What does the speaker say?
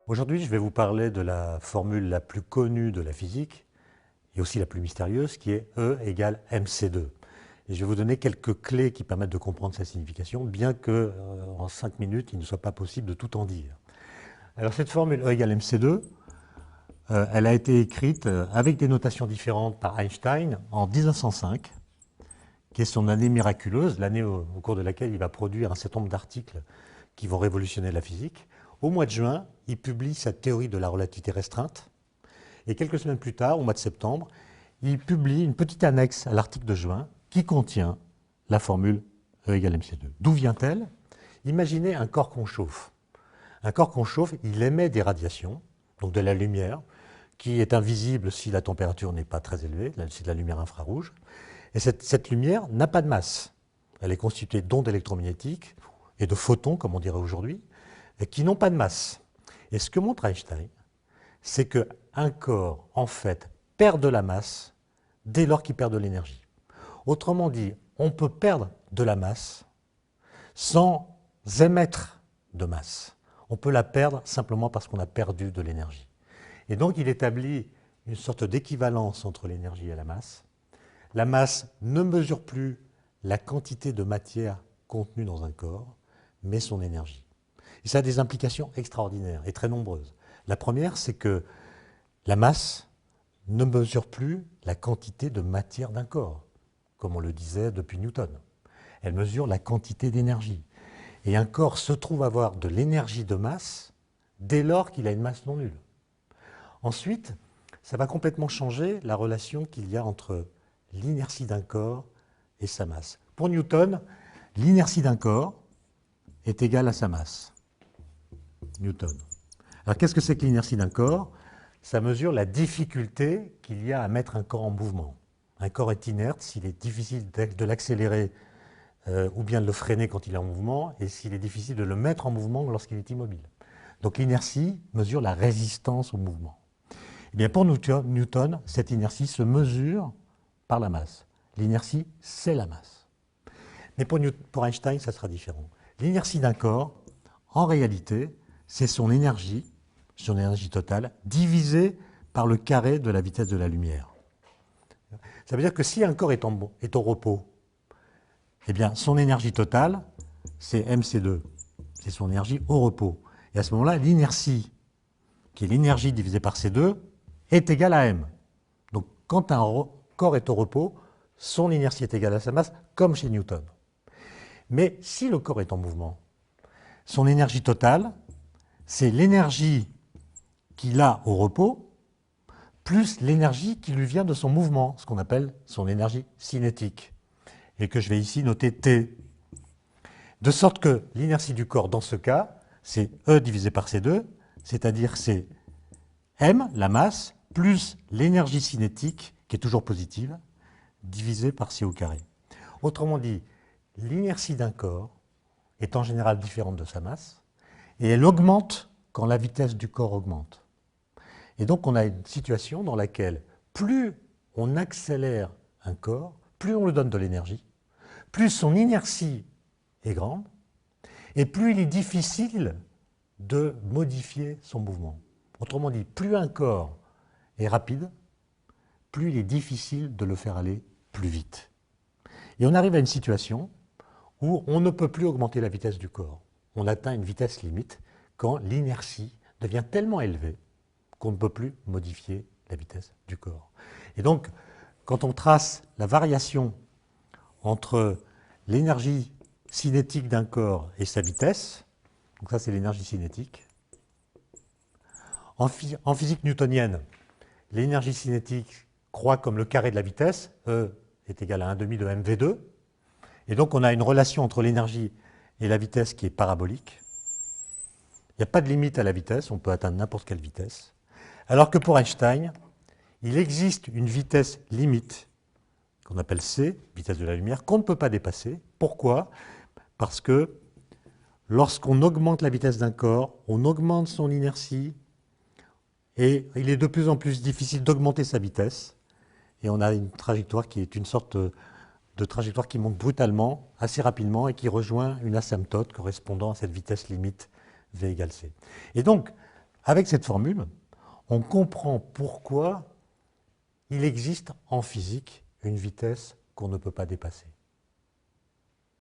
Aujourd'hui, je vais vous parler de la formule la plus connue de la physique et aussi la plus mystérieuse, qui est E égale mc2. Et je vais vous donner quelques clés qui permettent de comprendre sa signification, bien que en 5 minutes, il ne soit pas possible de tout en dire. Alors cette formule E égale mc2, elle a été écrite avec des notations différentes par Einstein en 1905, qui est son année miraculeuse, l'année au cours de laquelle il va produire un certain nombre d'articles qui vont révolutionner la physique. Au mois de juin, il publie sa théorie de la relativité restreinte. Et quelques semaines plus tard, au mois de septembre, il publie une petite annexe à l'article de juin qui contient la formule E égale mc2. D'où vient-elle? Imaginez un corps qu'on chauffe. Un corps qu'on chauffe, il émet des radiations, donc de la lumière, qui est invisible si la température n'est pas très élevée, c'est de la lumière infrarouge. Et cette lumière n'a pas de masse. Elle est constituée d'ondes électromagnétiques et de photons, comme on dirait aujourd'hui, qui n'ont pas de masse. Et ce que montre Einstein, c'est qu'un corps, en fait, perd de la masse dès lors qu'il perd de l'énergie. Autrement dit, on peut perdre de la masse sans émettre de masse. On peut la perdre simplement parce qu'on a perdu de l'énergie. Et donc, il établit une sorte d'équivalence entre l'énergie et la masse. La masse ne mesure plus la quantité de matière contenue dans un corps, mais son énergie. Et ça a des implications extraordinaires et très nombreuses. La première, c'est que la masse ne mesure plus la quantité de matière d'un corps, comme on le disait depuis Newton. Elle mesure la quantité d'énergie. Et un corps se trouve avoir de l'énergie de masse dès lors qu'il a une masse non nulle. Ensuite, ça va complètement changer la relation qu'il y a entre l'inertie d'un corps et sa masse. Pour Newton, l'inertie d'un corps est égale à sa masse. Newton. Alors qu'est-ce que c'est que l'inertie d'un corps? Ça mesure la difficulté qu'il y a à mettre un corps en mouvement. Un corps est inerte s'il est difficile de l'accélérer ou bien de le freiner quand il est en mouvement, et s'il est difficile de le mettre en mouvement lorsqu'il est immobile. Donc l'inertie mesure la résistance au mouvement. Eh bien, pour Newton, cette inertie se mesure par la masse. L'inertie, c'est la masse. Mais pour Einstein, ça sera différent. L'inertie d'un corps, en réalité, c'est son énergie totale, divisée par le carré de la vitesse de la lumière. Ça veut dire que si un corps est au repos, eh bien, son énergie totale, c'est mc2. C'est son énergie au repos. Et à ce moment-là, l'inertie, qui est l'énergie divisée par c2, est égale à m. Donc, quand un corps est au repos, son inertie est égale à sa masse, comme chez Newton. Mais si le corps est en mouvement, son énergie totale, c'est l'énergie qu'il a au repos, plus l'énergie qui lui vient de son mouvement, ce qu'on appelle son énergie cinétique, et que je vais ici noter T. De sorte que l'inertie du corps, dans ce cas, c'est E divisé par C2, c'est-à-dire c'est M, la masse, plus l'énergie cinétique, qui est toujours positive, divisé par C au carré. Autrement dit, l'inertie d'un corps est en général différente de sa masse, et elle augmente quand la vitesse du corps augmente. Et donc on a une situation dans laquelle plus on accélère un corps, plus on lui donne de l'énergie, plus son inertie est grande, et plus il est difficile de modifier son mouvement. Autrement dit, plus un corps est rapide, plus il est difficile de le faire aller plus vite. Et on arrive à une situation où on ne peut plus augmenter la vitesse du corps. On atteint une vitesse limite quand l'inertie devient tellement élevée qu'on ne peut plus modifier la vitesse du corps. Et donc, quand on trace la variation entre l'énergie cinétique d'un corps et sa vitesse, donc ça c'est l'énergie cinétique, en physique newtonienne, l'énergie cinétique croît comme le carré de la vitesse, E est égal à 1,5 de mv2, et donc on a une relation entre l'énergie et la vitesse qui est parabolique. Il n'y a pas de limite à la vitesse, on peut atteindre n'importe quelle vitesse. Alors que pour Einstein, il existe une vitesse limite, qu'on appelle c, vitesse de la lumière, qu'on ne peut pas dépasser. Pourquoi? Parce que lorsqu'on augmente la vitesse d'un corps, on augmente son inertie, et il est de plus en plus difficile d'augmenter sa vitesse. Et on a une trajectoire qui est une sorte de trajectoire qui monte brutalement, assez rapidement, et qui rejoint une asymptote correspondant à cette vitesse limite v égale c. Et donc, Avec cette formule, on comprend pourquoi il existe en physique une vitesse qu'on ne peut pas dépasser.